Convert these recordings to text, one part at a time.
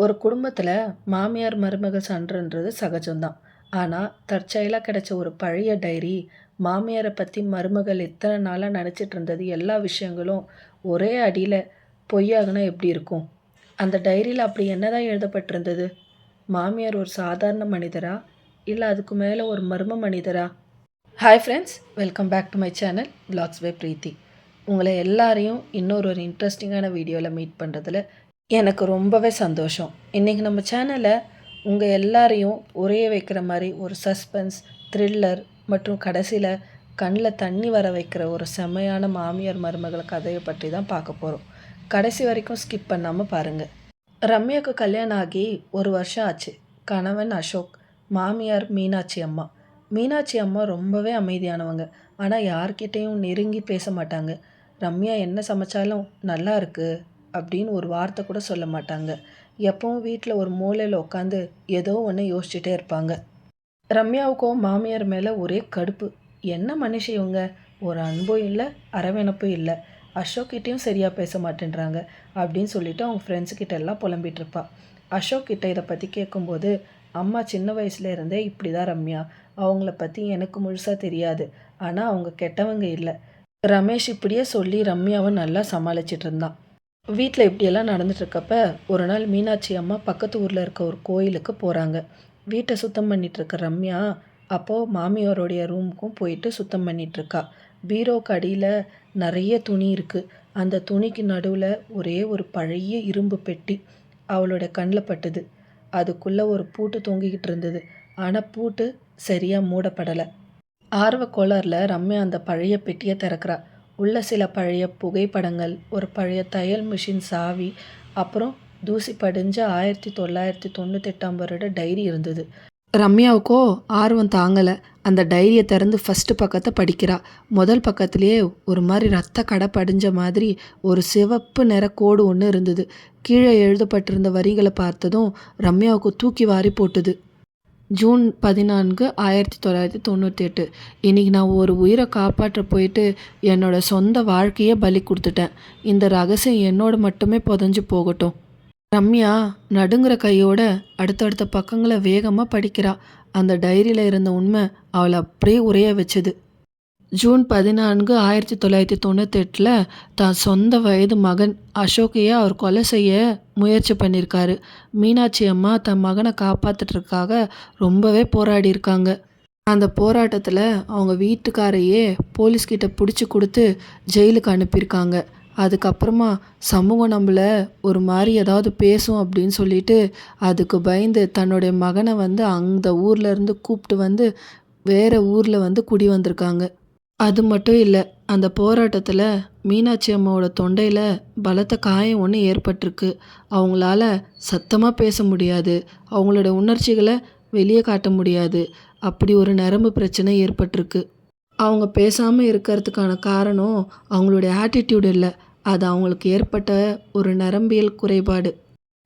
ஒரு குடும்பத்தில் மாமியார் மருமக சண்டைன்றது சகஜம்தான். ஆனால் தற்செயலாக கிடைச்ச ஒரு பழைய டைரி மாமியாரை பற்றி மருமகள் இத்தனை நாளாக நினச்சிட்டு இருந்தது எல்லா விஷயங்களும் ஒரே அடியில் பொய்யாகுனா எப்படி இருக்கும்? அந்த டைரியில் அப்படி என்னதான் எழுதப்பட்டிருந்தது? மாமியார் ஒரு சாதாரண மனிதரா, இல்லை அதுக்கு மேலே ஒரு மர்ம மனிதரா? Hi friends, welcome back to my channel Vlogs by Preethi. உங்களை எல்லாரையும் இன்னொரு இன்ட்ரெஸ்டிங்கான வீடியோவில் மீட் பண்ணுறதுல எனக்கு ரொம்பவே சந்தோஷம். இன்றைக்கி நம்ம சேனலில் உங்கள் எல்லாரையும் உரைய வைக்கிற மாதிரி ஒரு சஸ்பென்ஸ், த்ரில்லர் மற்றும் கடைசியில் கண்ணில் தண்ணி வர வைக்கிற ஒரு செம்மையான மாமியார் மருமகள் கதையை பற்றி தான் பார்க்க போகிறோம். கடைசி வரைக்கும் ஸ்கிப் பண்ணாமல் பாருங்கள். ரம்யாவுக்கு கல்யாணம் ஆகி 1 வருஷம் ஆச்சு. கணவன் அசோக், மாமியார் மீனாட்சி அம்மா. மீனாட்சி அம்மா ரொம்பவே அமைதியானவங்க. ஆனால் யார்கிட்டையும் நெருங்கி பேச மாட்டாங்க. ரம்யா என்ன சமைச்சாலும் நல்லா இருக்குது அப்படின்னு ஒரு வார்த்தை கூட சொல்ல மாட்டாங்க. எப்பவும் வீட்டில் ஒரு மூலையில் உட்காந்து ஏதோ ஒன்று யோசிச்சுட்டே இருப்பாங்க. ரம்யாவுக்கும் மாமியார் மேலே ஒரே கடுப்பு. என்ன மனுஷி இவங்க, ஒரு அன்பும் இல்லை, அரவணைப்பும் இல்லை. அசோக்கிட்டையும் சரியாக பேச மாட்டேன்றாங்க அப்படின்னு சொல்லிட்டு அவங்க ஃப்ரெண்ட்ஸுக்கிட்ட எல்லாம் புலம்பிகிட்டு இருப்பா. அசோக் கிட்ட இதை பற்றி கேட்கும்போது, அம்மா சின்ன வயசுல இருந்தே இப்படி தான் ரம்யா, அவங்கள பற்றி எனக்கு முழுசாக தெரியாது, ஆனால் அவங்க கெட்டவங்க இல்லை. ரமேஷ் இப்படியே சொல்லி ரம்யாவை நல்லா சமாளிச்சிட்டு இருந்தான். வீட்டில் இப்படியெல்லாம் நடந்துட்டுருக்கப்ப ஒரு நாள் மீனாட்சி அம்மா பக்கத்து ஊரில் இருக்க ஒரு கோயிலுக்கு போகிறாங்க. வீட்டை சுத்தம் பண்ணிகிட்ருக்க ரம்யா அப்போது மாமியாரோடைய ரூமுக்கும் போயிட்டு சுத்தம் பண்ணிகிட்ருக்கா. பீரோக்கு அடியில் நிறைய துணி இருக்குது. அந்த துணிக்கு நடுவில் ஒரே ஒரு பழைய இரும்பு பெட்டி அவளோட கண்ணில் பட்டுது. அதுக்குள்ளே ஒரு பூட்டு தொங்கிக்கிட்டு இருந்தது. ஆனால் பூட்டு சரியாக மூடப்படலை. ஆர்வ கோளாறில் ரம்யா அந்த பழைய பெட்டியை திறக்கிறா. உள்ள சில பழைய புகைப்படங்கள், ஒரு பழைய தையல் மிஷின் சாவி, அப்புறம் தூசி படிஞ்ச 1998 வருட டைரி இருந்தது. ரம்யாவுக்கோ ஆர்வம் தாங்கலை. அந்த டைரியை திறந்து ஃபஸ்ட்டு பக்கத்தை படிக்கிறா. முதல் பக்கத்துலேயே ஒரு மாதிரி ரத்த கடை படிஞ்ச மாதிரி ஒரு சிவப்பு நிற கோடு ஒன்று இருந்தது. கீழே எழுதப்பட்டிருந்த வரிகளை பார்த்ததும் ரம்யாவுக்கு தூக்கி வாரி போட்டுது. ஜூன் 14, 1998. இன்றைக்கி நான் ஒரு உயிரை காப்பாற்ற போயிட்டு என்னோட சொந்த வாழ்க்கையே பலி கொடுத்துட்டேன். இந்த ரகசியம் என்னோட மட்டுமே புதஞ்சு போகட்டும். ரம்யா நடுங்கிற கையோட அடுத்தடுத்த பக்கங்களை வேகமாக படிக்கிறா. அந்த டைரியில் இருந்த உண்மை அவளை அப்படியே உரைய வச்சுது. ஜூன் 14, 1998 தான் சொந்த வயது மகன் அசோக்கையே அவர் கொலை செய்ய முயற்சி பண்ணியிருக்காரு. மீனாட்சி அம்மா தன் மகனை காப்பாற்றுறதுக்காக ரொம்பவே போராடி இருக்காங்க. அந்த போராட்டத்தில் அவங்க வீட்டுக்காரையே போலீஸ்கிட்ட பிடிச்சி கொடுத்து ஜெயிலுக்கு அனுப்பியிருக்காங்க. அதுக்கப்புறமா சமூகம் நம்மளை ஒரு மாதிரி ஏதாவது பேசும் அப்படின்னு சொல்லிட்டு அதுக்கு பயந்து தன்னுடைய மகனை அந்த ஊர்லேருந்து கூப்பிட்டு வேறு ஊரில் குடி வந்திருக்காங்க. அது மட்டும் இல்லை, அந்த போராட்டத்தில் மீனாட்சி அம்மாவோட தொண்டையில் பலத்த காயம் ஒன்று ஏற்பட்டிருக்கு. அவங்களால சத்தமாக பேச முடியாது, அவங்களோட உணர்ச்சிகளை வெளியே காட்ட முடியாது. அப்படி ஒரு நரம்பு பிரச்சனை ஏற்பட்டிருக்கு. அவங்க பேசாமல் இருக்கிறதுக்கான காரணம் அவங்களுடைய ஆட்டிடியூட் இல்லை, அது அவங்களுக்கு ஏற்பட்ட ஒரு நரம்பியல் குறைபாடு.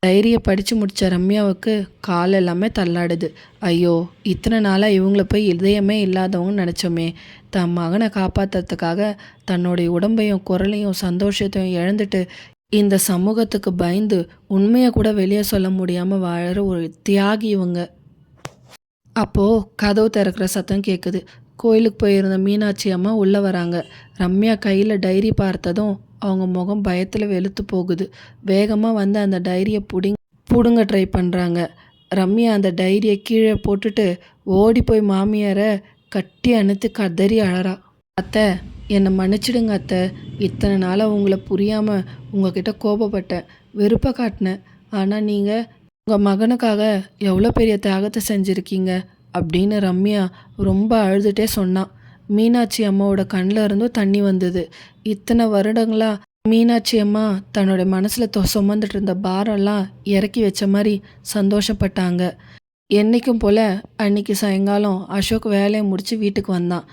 டைரியை படித்து முடித்த ரம்யாவுக்கு கால் எல்லாமே தள்ளாடுது. ஐயோ, இத்தனை நாளாக இவங்கள போய் இதயமே இல்லாதவங்கன்னு நினச்சோமே. தன் மகனை காப்பாற்றுறதுக்காக தன்னுடைய உடம்பையும் குரலையும் சந்தோஷத்தையும் இழந்துட்டு இந்த சமூகத்துக்கு பயந்து உண்மையை கூட வெளியே சொல்ல முடியாமல் வாழற ஒரு தியாகி இவங்க. அப்போது கதவு திறக்கிற சத்தம் கேட்குது. கோயிலுக்கு போயிருந்த மீனாட்சி அம்மா உள்ளே வராங்க. ரம்யா கையில் டைரி பார்த்ததும் அவங்க முகம் பயத்தில் வெளுத்து போகுது. வேகமாக அந்த டைரியை பிடுங்க ட்ரை பண்ணுறாங்க. ரம்யா அந்த டைரியை கீழே போட்டுட்டு ஓடி போய் மாமியாரை கட்டி அணைத்து கதறி அழறா. அத்தை, என்னை மன்னிச்சிடுங்க அத்தை. இத்தனை நாளாக உங்களை புரியாமல் உங்ககிட்ட கோபப்பட்டேன், வெறுப்பை காட்டினேன். ஆனால் நீங்கள் உங்கள் மகனுக்காக எவ்வளோ பெரிய தியாகத்தை செஞ்சுருக்கீங்க அப்படின்னு ரம்யா ரொம்ப அழுதுகிட்டே சொன்னான். மீனாட்சி அம்மாவோட கண்ணில் இருந்தும் தண்ணி வந்தது. இத்தனை வருடங்களாக மீனாட்சி அம்மா தன்னோட மனசில் சுமந்துட்டு இருந்த பாரெல்லாம் இறக்கி வச்ச மாதிரி சந்தோஷப்பட்டாங்க. என்றைக்கும் போல் அன்றைக்கி சாயங்காலம் அசோக் வேலையை முடித்து வீட்டுக்கு வந்தான்.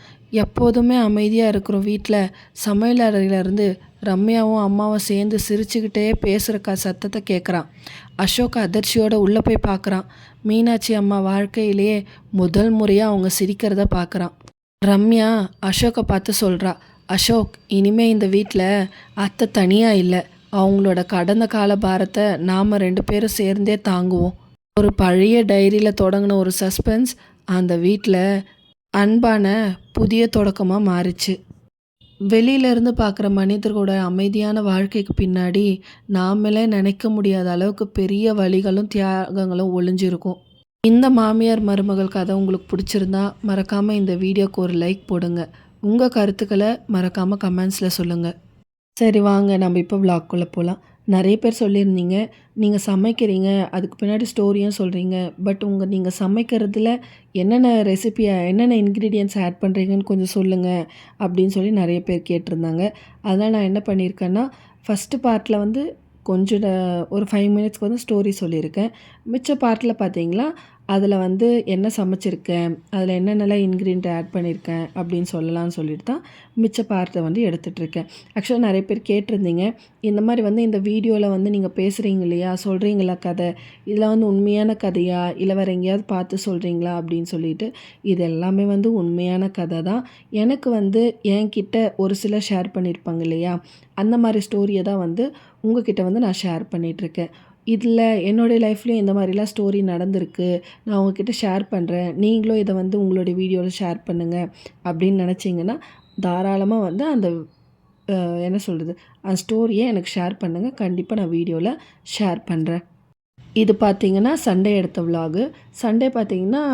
எப்போதுமே அமைதியாக இருக்கிற வீட்டில் சமையல் அறையிலேருந்து ரம்யாவும் அம்மாவும் சேர்ந்து சிரிச்சுக்கிட்டே பேசுகிற சத்தத்தை கேட்குறான். அசோக் அதிர்ச்சியோடு உள்ளே போய் பார்க்குறான். மீனாட்சி அம்மா வாழ்க்கையிலேயே முதல் முறையாக அவங்க சிரிக்கிறத பார்க்குறான். ரம்யா அசோக்கை பார்த்து சொல்கிறா, அசோக், இனிமேல் இந்த வீட்டில் அத்தை தனியாக இல்லை, அவங்களோட கடந்த கால பாரத்தை நாம் 2 பேரும் சேர்ந்தே தாங்குவோம். ஒரு பழைய டைரியில் தொடங்கின ஒரு சஸ்பென்ஸ் அந்த வீட்டில் அன்பான புதிய தொடக்கமாக மாறிச்சு. வெளியிலேருந்து பார்க்குற மனிதர்களோட அமைதியான வாழ்க்கைக்கு பின்னாடி நாமளே நினைக்க முடியாத அளவுக்கு பெரிய வலிகளும் தியாகங்களும் ஒளிஞ்சிருக்கும். இந்த மாமியார் மருமகள் கதை உங்களுக்கு பிடிச்சிருந்தா மறக்காமல் இந்த வீடியோக்கு ஒரு லைக் போடுங்க. உங்கள் கருத்துக்களை மறக்காமல் கமெண்ட்ஸில் சொல்லுங்கள். சரி வாங்க நம்ம இப்போ விளாக்குள்ளே போகலாம். நிறைய பேர் சொல்லியிருந்தீங்க, நீங்கள் சமைக்கிறீங்க அதுக்கு பின்னாடி ஸ்டோரியும் சொல்கிறீங்க, பட் நீங்கள் சமைக்கிறதுல என்னென்ன இன்க்ரீடியன்ட்ஸ் ஆட் பண்ணுறீங்கன்னு கொஞ்சம் சொல்லுங்கள் அப்படின்னு சொல்லி நிறைய பேர் கேட்டிருந்தாங்க. அதனால் நான் என்ன பண்ணியிருக்கேன்னா, ஃபஸ்ட்டு பார்ட்டில் வந்து கொஞ்சம் ஒரு 5 மினிட்ஸ்க்கு வந்து ஸ்டோரி சொல்லியிருக்கேன். மிச்ச பார்ட்டில் பார்த்தீங்களா அதில் வந்து என்ன சமைச்சிருக்கேன், அதில் என்னென்னலாம் இன்க்ரீடியன்ட் ஆட் பண்ணியிருக்கேன் அப்படின்னு சொல்லலாம்னு சொல்லிட்டு தான் மிச்ச பார்ட்டை வந்து எடுத்துகிட்ருக்கேன். ஆக்சுவலாக நிறைய பேர் கேட்டிருந்தீங்க, இந்த மாதிரி வந்து இந்த வீடியோவில் வந்து நீங்கள் பேசுகிறீங்க இல்லையா, சொல்கிறீங்களா கதை, இதில் வந்து உண்மையான கதையா இல்லை வேறு எங்கேயாவது பார்த்து சொல்கிறீங்களா அப்படின்னு சொல்லிட்டு. இது எல்லாமே வந்து உண்மையான கதை தான். எனக்கு வந்து என்கிட்ட ஒரு சிலர் ஷேர் பண்ணியிருப்பாங்க இல்லையா, அந்த மாதிரி ஸ்டோரியை தான் வந்து உங்ககிட்ட வந்து நான் ஷேர் பண்ணிகிட்ருக்கேன். இதில் என்னுடைய லைஃப்லேயும் இந்த மாதிரிலாம் ஸ்டோரி நடந்திருக்கு, நான் உங்ககிட்ட ஷேர் பண்ணுறேன், நீங்களும் இதை வந்து உங்களுடைய வீடியோவில் ஷேர் பண்ணுங்கள் அப்படின்னு நினச்சிங்கன்னா தாராளமாக வந்து அந்த என்ன சொல்கிறது அந்த ஸ்டோரியை எனக்கு ஷேர் பண்ணுங்கள். கண்டிப்பாக நான் வீடியோவில் ஷேர் பண்ணுறேன். இது பார்த்திங்கன்னா சண்டே எடுத்த விலாகு. சண்டே பார்த்திங்கன்னா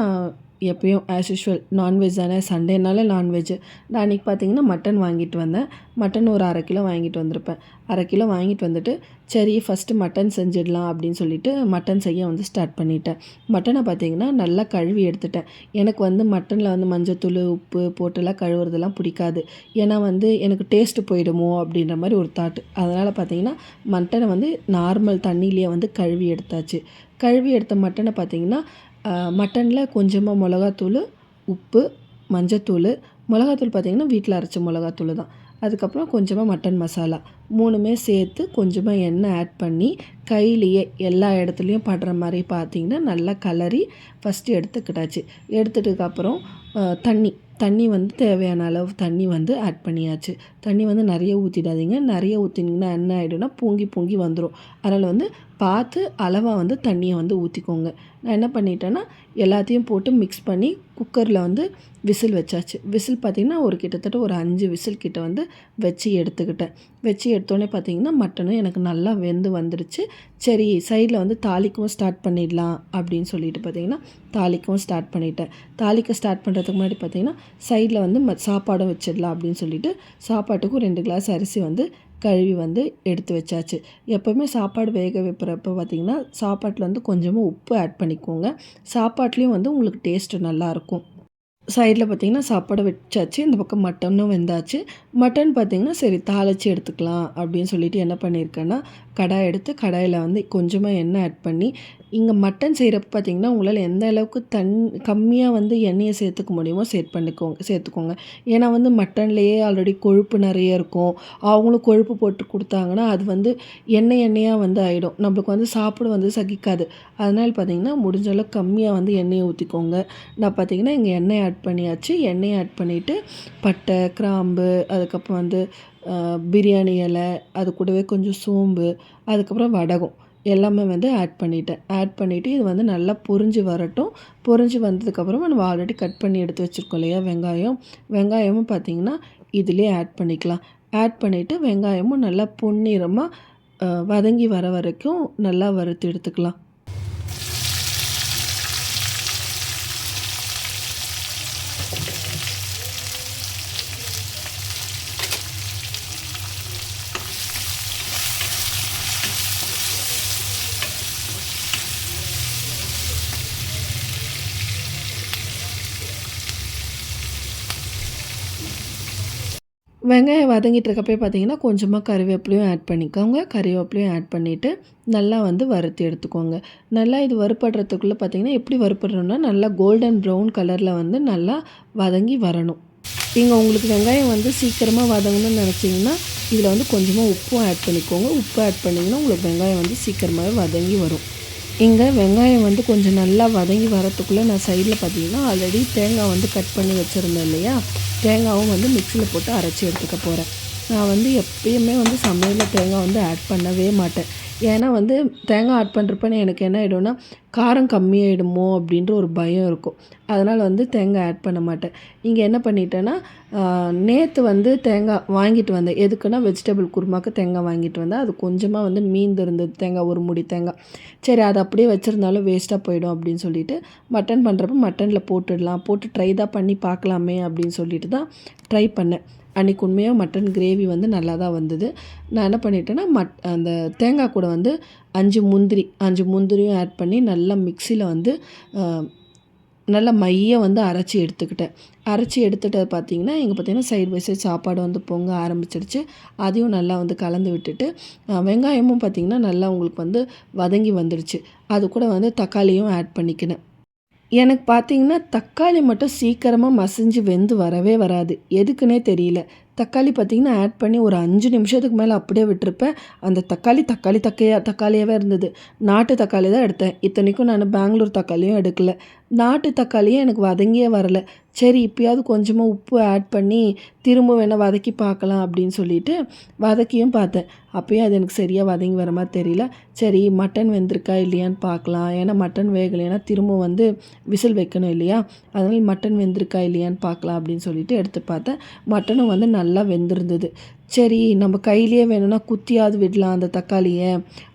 எப்பயும் ஆஸ் யூஷுவல் நான்வெஜ் தானே, சண்டேனால நான்வெஜ்ஜு. நான் அன்றைக்கி பார்த்திங்கன்னா மட்டன் வாங்கிட்டு வந்தேன். மட்டன் ஒரு 1/2 கிலோ வாங்கிட்டு வந்திருப்பேன். 1/2 கிலோ வாங்கிட்டு வந்துட்டு சரி ஃபஸ்ட்டு மட்டன் செஞ்சிடலாம் அப்படின்னு சொல்லிட்டு மட்டன் செய்ய வந்து ஸ்டார்ட் பண்ணிட்டேன். மட்டனை பார்த்திங்கன்னா நல்லா கழுவி எடுத்துட்டேன். எனக்கு வந்து மட்டனில் வந்து மஞ்சத்தூள் உப்பு போட்டுலாம் கழுவுறதெல்லாம் பிடிக்காது. ஏன்னா வந்து எனக்கு டேஸ்ட்டு போயிடுமோ அப்படின்ற மாதிரி ஒரு தாட்டு. அதனால் பார்த்திங்கன்னா மட்டனை வந்து நார்மல் தண்ணியிலேயே வந்து கழுவி எடுத்தாச்சு. கழுவி எடுத்த மட்டனை பார்த்திங்கன்னா மட்டனில் கொஞ்சமாக மிளகாத்தூள், உப்பு, மஞ்சத்தூள், மிளகாத்தூள் பார்த்திங்கன்னா வீட்டில் அரைச்ச மிளகாத்தூள் தான். அதுக்கப்புறம் கொஞ்சமாக மட்டன் மசாலா 3மே சேர்த்து கொஞ்சமாக எண்ணெய் ஆட் பண்ணி கையிலேயே எல்லா இடத்துலையும் படுற மாதிரி பார்த்திங்கன்னா நல்லா கலரி ஃபஸ்ட்டு எடுத்துக்கிட்டாச்சு. எடுத்துட்டதுக்கப்புறம் தண்ணி வந்து தேவையான அளவு தண்ணி வந்து ஆட் பண்ணியாச்சு. தண்ணி வந்து நிறைய ஊற்றிடாதீங்க, நிறைய ஊற்றினீங்கன்னா என்ன ஆகிடும்னா பொங்கி வந்துடும். அதனால் வந்து பார்த்து அளவாக வந்து தண்ணியை வந்து ஊற்றிக்கோங்க. நான் என்ன பண்ணிட்டேன்னா எல்லாத்தையும் போட்டு மிக்ஸ் பண்ணி குக்கரில் வந்து விசில் வச்சாச்சு. விசில் பார்த்திங்கன்னா கிட்டத்தட்ட ஒரு 5 விசில் கிட்ட வந்து வச்சு எடுத்துக்கிட்டேன். வச்சு எடுத்தோடனே பார்த்திங்கன்னா மட்டனும் எனக்கு நல்லா வெந்து வந்துடுச்சு. சரி சைடில் வந்து தாளிக்கவும் ஸ்டார்ட் பண்ணிடலாம் அப்படின்னு சொல்லிட்டு பார்த்திங்கன்னா தாளிக்கவும் ஸ்டார்ட் பண்ணிட்டேன். தாளிக்க ஸ்டார்ட் பண்ணுறதுக்கு முன்னாடி பார்த்திங்கன்னா சைடில் வந்து சாப்பாடும் வச்சிடலாம் அப்படின்னு சொல்லிட்டு சாப்பாட்டுக்கும் 2 கிளாஸ் அரிசி வந்து கழுவி வந்து எடுத்து வச்சாச்சு. எப்போவுமே சாப்பாடு வேக வைக்கிறப்ப பார்த்திங்கன்னா சாப்பாட்டில் வந்து கொஞ்சமாக உப்பு ஆட் பண்ணிக்கோங்க. சாப்பாட்லேயும் வந்து உங்களுக்கு டேஸ்ட்டு நல்லாயிருக்கும். சைடில் பார்த்திங்கன்னா சாப்பாடு வச்சாச்சு. இந்த பக்கம் மட்டனும் வெந்தாச்சு. மட்டன் பார்த்திங்கன்னா சரி தாளித்து எடுத்துக்கலாம் அப்படின்னு சொல்லிட்டு என்ன பண்ணியிருக்கேன்னா கடாய் எடுத்து கடாயில் வந்து கொஞ்சமாக எண்ணெய் ஆட் பண்ணி இங்கே மட்டன் செய்கிறப்ப பார்த்திங்கன்னா உங்களால் எந்த அளவுக்கு கம்மியாக வந்து எண்ணெயை சேர்த்துக்க முடியுமோ சேர்த்துக்கோங்க. ஏன்னா வந்து மட்டன்லேயே ஆல்ரெடி கொழுப்பு நிறைய இருக்கும். அவங்களும் கொழுப்பு போட்டு கொடுத்தாங்கன்னா அது வந்து எண்ணெயாக வந்து ஆகிடும், நம்மளுக்கு வந்து சாப்பிட வந்து சகிக்காது. அதனால் பார்த்திங்கன்னா முடிஞ்ச அளவுக்கு கம்மியாக வந்து எண்ணெயை ஊற்றிக்கோங்க. நான் பார்த்திங்கன்னா இங்கே எண்ணெய் ஆட் பண்ணியாச்சு. எண்ணெயை ஆட் பண்ணிவிட்டு பட்டை, கிராம்பு, அதுக்கப்புறம் வந்து பிரியாணி இலை, அது கூடவே கொஞ்சம் சோம்பு, அதுக்கப்புறம் வடகம் எல்லாமே வந்து ஆட் பண்ணிவிட்டு இது வந்து நல்லா பொரிஞ்சு வரட்டும். பொரிஞ்சு வந்ததுக்கப்புறமா நம்ம ஆல்ரெடி கட் பண்ணி எடுத்து வச்சுருக்கோம் இல்லையா வெங்காயமும் பார்த்திங்கன்னா இதிலே ஆட் பண்ணிக்கலாம். ஆட் பண்ணிவிட்டு வெங்காயமும் நல்லா பொன்னிறமாக வதங்கி வர வரைக்கும் நல்லா வறுத்து எடுத்துக்கலாம். வெங்காயம் வதங்கிட்டு இருக்கப்போ பார்த்திங்கன்னா கொஞ்சமாக கறிவேப்பிலையும் ஆட் பண்ணிக்கோங்க. கறிவேப்பிலையும் ஆட் பண்ணிவிட்டு நல்லா வந்து வறுத்து எடுத்துக்கோங்க. நல்லா இது வறுபடுறதுக்குள்ளே பார்த்திங்கன்னா எப்படி வறுபடணும்னா நல்லா கோல்டன் ப்ரௌன் கலரில் வந்து நல்லா வதங்கி வரணும். இங்கே உங்களுக்கு வெங்காயம் வந்து சீக்கிரமாக வதங்கணும்னு நினச்சிங்கன்னா இதில் வந்து கொஞ்சமாக உப்பும் ஆட் பண்ணிக்கோங்க. உப்பு ஆட் பண்ணிங்கன்னா உங்களுக்கு வெங்காயம் வந்து சீக்கிரமாகவே வதங்கி வரும். இங்கே வெங்காயம் வந்து கொஞ்சம் நல்லா வதங்கி வரத்துக்குள்ளே நான் சைடில் பார்த்திங்கன்னா ஆல்ரெடி தேங்காய் வந்து கட் பண்ணி வச்சுருந்தேன் இல்லையா, தேங்காயும் வந்து மிக்சியில் போட்டு அரைச்சி எடுத்துக்க போகிறேன். நான் வந்து எப்பயுமே வந்து சமையலில் தேங்காய் வந்து ஆட் பண்ணவே மாட்டேன். ஏன்னா வந்து தேங்காய் ஆட் பண்ணுறப்ப எனக்கு என்ன ஆகிடும்னா, காரம் கம்மியாயிடுமோ அப்படின்ற ஒரு பயம் இருக்கும். அதனால் வந்து தேங்காய் ஆட் பண்ண மாட்டேன். இங்கே என்ன பண்ணிட்டேன்னா, நேத்து வந்து தேங்காய் வாங்கிட்டு வந்தேன். எதுக்குன்னா வெஜிடபிள் குருமாக்கு தேங்காய் வாங்கிட்டு வந்தேன். அது கொஞ்சமாக வந்து மீந்திருந்தது தேங்காய், ஒரு மூடி தேங்காய். சரி அது அப்படியே வச்சுருந்தாலும் வேஸ்ட்டாக போயிடும் அப்படின்னு சொல்லிட்டு, மட்டன் பண்ணுறப்ப மட்டனில் போட்டுடலாம். போட்டு ட்ரை தான் பண்ணி பார்க்கலாமே அப்படின்னு சொல்லிட்டு தான் ட்ரை பண்ணேன். அன்றைக்கி உண்மையாக மட்டன் கிரேவி வந்து நல்லா தான் வந்தது. நான் என்ன பண்ணிட்டேன்னா, அந்த தேங்காய் கூட வந்து 5 முந்திரியும் ஆட் பண்ணி நல்லா மிக்ஸியில் வந்து நல்லா மைய வந்து அரைச்சி எடுத்துக்கிட்டேன். அரைச்சி எடுத்துகிட்டு பார்த்தீங்கன்னா, இங்கே பார்த்தீங்கன்னா சைடு பை சைடு சாப்பாடு வந்து பொங்க ஆரம்பிச்சிடுச்சு. அதையும் நல்லா வந்து கலந்து விட்டுட்டு, வெங்காயமும் பார்த்திங்கன்னா நல்லா உங்களுக்கு வந்து வதங்கி வந்துடுச்சு. அது கூட வந்து தக்காளியும் ஆட் பண்ணிக்கினேன். எனக்கு பார்த்தீங்கன்னா, தக்காளி மட்டும் சீக்கிரமா மசிஞ்சு வெந்து வரவே வராது. எதுக்குன்னே தெரியல. தக்காளி பார்த்தீங்கன்னா, ஆட் பண்ணி ஒரு 5 நிமிஷத்துக்கு மேல அப்படியே விட்டுருப்பேன். அந்த தக்காளியாவே இருந்தது. நாட்டு தக்காளி தான் எடுத்தேன். இத்தனைக்கும் நான் பெங்களூர் தக்காளியும் எடுக்கல. நாட்டு தக்காளியும் எனக்கு வதங்கியே வரல. சரி இப்பயாவது கொஞ்சமா உப்பு ஆட் பண்ணி, திரும்ப வேணா வதக்கி பார்க்கலாம் அப்படின்னு சொல்லிட்டு வதக்கியும் பார்த்தேன். அப்பயும் அது எனக்கு சரியா வதங்கி வர மாரி தெரியல. சரி மட்டன் வெந்திருக்கா இல்லையான்னு பார்க்கலாம். ஏன்னா மட்டன் வேகலைன்னா திரும்ப வந்து விசில் வைக்கணும் இல்லையா? அதனால் மட்டன் வெந்திருக்கா இல்லையான்னு பார்க்கலாம் அப்படின்னு சொல்லிட்டு எடுத்து பார்த்தேன். மட்டனும் வந்து நல்லா வெந்திருந்தது. சரி நம்ம கையிலேயே வேணும்னா குத்தியாவது விடலாம் அந்த தக்காளிய.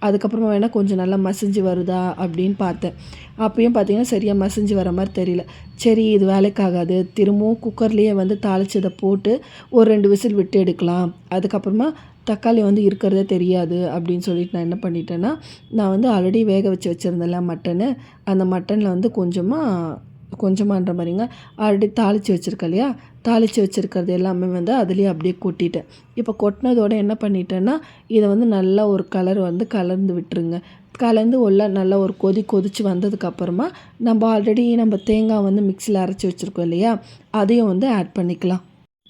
அதுக்கப்புறமா வேணா கொஞ்சம் நல்லா மசிஞ்சு வருதா அப்படின்னு பார்த்தேன். அப்பயும் பார்த்தீங்கன்னா, சரியா மசிஞ்சு வர மாரி தெரியல. சரி இது வேலைக்காகாது. திரும்பவும் குக்கர்லேயே வந்து தாளிச்சத போட்டு ஒரு 2 விசில் விட்டு எடுக்கலாம். அதுக்கப்புறமா தக்காளி வந்து இருக்கிறதே தெரியாது அப்படின்னு சொல்லிட்டு நான் என்ன பண்ணிட்டேன்னா, நான் வந்து ஆல்ரெடி வேக வச்சு வச்சுருந்தேன்ல மட்டனு, அந்த மட்டனில் வந்து கொஞ்சமான்ற மாதிரிங்க ஆல்ரெடி தாளித்து வச்சுருக்கேன் இல்லையா, தாளித்து வச்சுருக்கிறது எல்லாமே வந்து அதுலேயே அப்படியே கொட்டிட்டேன். இப்போ கொட்டினதோட என்ன பண்ணிட்டேன்னா, இதை வந்து நல்லா ஒரு கலர் வந்து கலந்து விட்டுருங்க. கலந்து நல்லா ஒரு கொதித்து வந்ததுக்கப்புறமா நம்ம தேங்காய் வந்து மிக்ஸியில் அரைச்சி வச்சுருக்கோம் இல்லையா, அதையும் வந்து ஆட் பண்ணிக்கலாம்.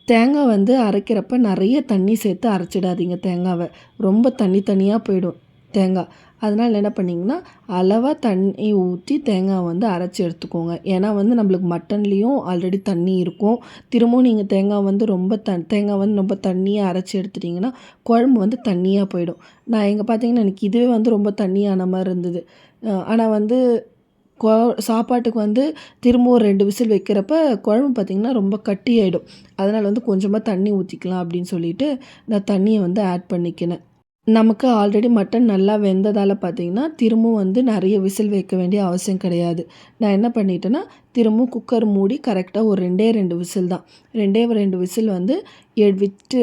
தேங்காய் வந்து அரைக்கிறப்ப நிறைய தண்ணி சேர்த்து அரைச்சிடாதீங்க தேங்காவை. ரொம்ப தண்ணியாக போயிடும் தேங்காய். அதனால் என்ன பண்ணிங்கன்னா, அளவாக தண்ணி ஊற்றி தேங்காய் வந்து அரைச்சி எடுத்துக்கோங்க. ஏன்னா வந்து நம்மளுக்கு மட்டன்லேயும் ஆல்ரெடி தண்ணி இருக்கும். திரும்பவும் நீங்கள் தேங்காய் வந்து ரொம்ப தண்ணியாக அரைச்சி எடுத்துட்டிங்கன்னா, குழம்பு வந்து தண்ணியாக போயிடும். நான் இங்கே பார்த்தீங்கன்னா, எனக்கு இதுவே வந்து ரொம்ப தண்ணியான மாதிரி இருந்தது. ஆனால் வந்து கொ சாப்பாட்டுக்கு வந்து திரும்ப ஒரு 2 விசில் வைக்கிறப்ப குழம்பு பார்த்திங்கன்னா ரொம்ப கட்டியாயிடும். அதனால் வந்து கொஞ்சமாக தண்ணி ஊற்றிக்கலாம் அப்படின்னு சொல்லிட்டு நான் தண்ணியை வந்து ஆட் பண்ணிக்கினேன். நமக்கு ஆல்ரெடி மட்டன் நல்லா வெந்ததால் பார்த்தீங்கன்னா, திரும்பவும் வந்து நிறைய விசில் வைக்க வேண்டிய அவசியம் கிடையாது. நான் என்ன பண்ணிட்டேன்னா, திரும்பவும் குக்கர் மூடி கரெக்டாக ஒரு 2 விசில் தான். 2 விசில் வந்து விட்டு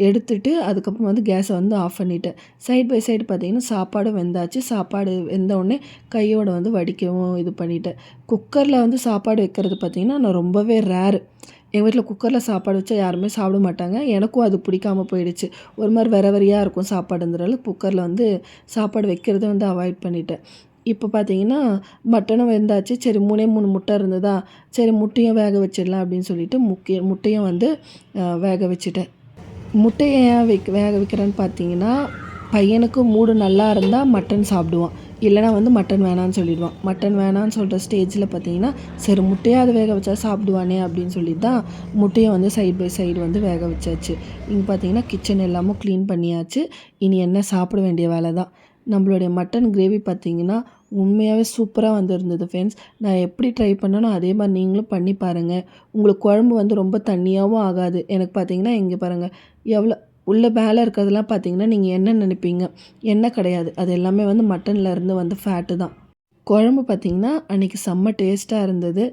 எடுத்துட்டு அதுக்கப்புறம் வந்து கேஸை வந்து ஆஃப் பண்ணிட்டேன். சைட் பை சைடு பார்த்தீங்கன்னா, சாப்பாடும் வெந்தாச்சு. சாப்பாடு வெந்தவுடனே கையோட வந்து வடிக்கவும் இது பண்ணிட்டேன். குக்கரில் வந்து சாப்பாடு வைக்கிறது பார்த்தீங்கன்னா, நான் ரொம்பவே ரேரு. எங்கள் வீட்டில் குக்கரில் சாப்பாடு வச்சா யாருமே சாப்பிட மாட்டாங்க. எனக்கும் அது பிடிக்காம போயிடுச்சு. ஒரு மாதிரி வெறவெறையாக இருக்கும் சாப்பாடுங்கிறதால குக்கரில் வந்து சாப்பாடு வைக்கிறத வந்து அவாய்ட் பண்ணிட்டேன். இப்போ பார்த்தீங்கன்னா, மட்டனும் வெந்தாச்சு. சரி 3 முட்டை இருந்ததா, சரி முட்டையும் வேக வச்சிடலாம் அப்படின்னு சொல்லிட்டு முட்டையும் வந்து வேக வச்சுட்டேன். முட்டைய ஏன் வேக வைக்கிறேன்னு பார்த்தீங்கன்னா, பையனுக்கு மூடு நல்லா இருந்தால் மட்டன் சாப்பிடுவான். இல்லைனா வந்து மட்டன் வேணான்னு சொல்லிடுவான். மட்டன் வேணான்னு சொல்கிற ஸ்டேஜில் பார்த்தீங்கன்னா, சரி முட்டையாவது வேக வச்சா சாப்பிடுவானே அப்படின்னு சொல்லி தான் முட்டையை வந்து சைட் பை சைடு வந்து வேக வச்சாச்சு. இங்கே பார்த்தீங்கன்னா கிச்சன் எல்லாமும் க்ளீன் பண்ணியாச்சு. இனி என்ன சாப்பிட வேண்டிய வேலை தான். நம்மளுடைய மட்டன் கிரேவி பார்த்தீங்கன்னா, உண்மையாகவே சூப்பராக வந்திருந்தது ஃப்ரெண்ட்ஸ். நான் எப்படி ட்ரை பண்ணேனோ அதே மாதிரி நீங்களும் பண்ணி பாருங்கள். உங்களுக்கு குழம்பு வந்து ரொம்ப தண்ணியாகவும் ஆகாது. எனக்கு பார்த்தீங்கன்னா இங்கே பாருங்கள் எவ்வளோ உள்ள மேலே இருக்கிறதெல்லாம் பார்த்தீங்கன்னா, நீங்கள் என்ன நினைப்பீங்க? எண்ணெய் கிடையாது. அது எல்லாமே வந்து மட்டனில் இருந்து வந்த ஃபேட்டு தான். குழம்பு பார்த்தீங்கன்னா, அன்றைக்கி செம்ம டேஸ்ட்டாக இருந்தது.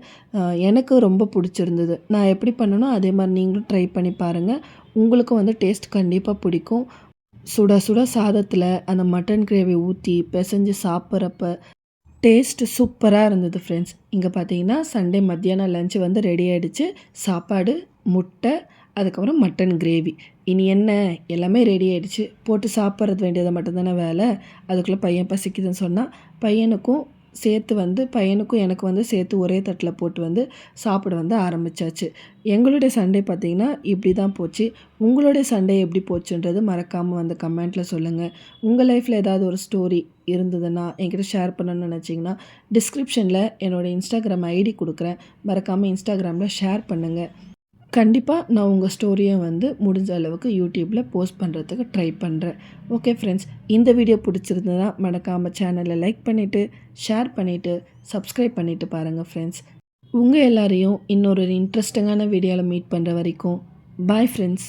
எனக்கு ரொம்ப பிடிச்சிருந்தது. நான் எப்படி பண்ணேனோ அதே மாதிரி நீங்களும் ட்ரை பண்ணி பாருங்கள். உங்களுக்கும் வந்து டேஸ்ட் கண்டிப்பாக பிடிக்கும். சுட சுட சாதத்தில் அந்த மட்டன் கிரேவி ஊற்றி பிசைஞ்சு சாப்பிட்றப்ப டேஸ்ட்டு சூப்பராக இருந்தது ஃப்ரெண்ட்ஸ். இங்கே பார்த்தீங்கன்னா, சண்டே மத்தியானம் லஞ்ச் வந்து ரெடி ஆகிடுச்சு. சாப்பாடு, முட்டை, அதுக்கப்புறம் மட்டன் கிரேவி. இனி என்ன எல்லாமே ரெடி ஆகிடுச்சு. போட்டு சாப்பிட்றது வேண்டியதை மட்டும்தானே வேலை. அதுக்குள்ளே பையன் பசிக்குதுன்னு சொன்னால் பையனுக்கும் எனக்கு வந்து சேர்த்து ஒரே தட்டில் போட்டு வந்து சாப்பிட வந்து ஆரம்பித்தாச்சு. எங்களுடைய சண்டே பார்த்திங்கன்னா இப்படி தான் போச்சு. உங்களுடைய சண்டே எப்படி போச்சுன்றது மறக்காமல் வந்து கமெண்ட்டில் சொல்லுங்கள். உங்கள் லைஃப்பில் ஏதாவது ஒரு ஸ்டோரி இருந்ததுன்னா என்கிட்ட ஷேர் பண்ணணும்னு நினச்சிங்கன்னா டிஸ்கிரிப்ஷனில் என்னோடய இன்ஸ்டாகிராம் ஐடி கொடுக்குறேன். மறக்காமல் இன்ஸ்டாகிராமில் ஷேர் பண்ணுங்கள். கண்டிப்பா நான் உங்க ஸ்டோரிய வந்து முடிஞ்ச அளவுக்கு யூடியூப்ல போஸ்ட் பண்ணுறதுக்கு ட்ரை பண்ணுறேன். Okay friends. இந்த வீடியோ பிடிச்சிருந்ததுனா மறக்காம சேனலை லைக் பண்ணிவிட்டு, ஷேர் பண்ணிவிட்டு, சப்ஸ்கிரைப் பண்ணிவிட்டு பாருங்கள் ஃப்ரெண்ட்ஸ். உங்கள் எல்லாரையும் இன்னொரு இன்ட்ரெஸ்டிங்கான வீடியோவில் மீட் பண்ணுற வரைக்கும் பாய் ஃப்ரெண்ட்ஸ்.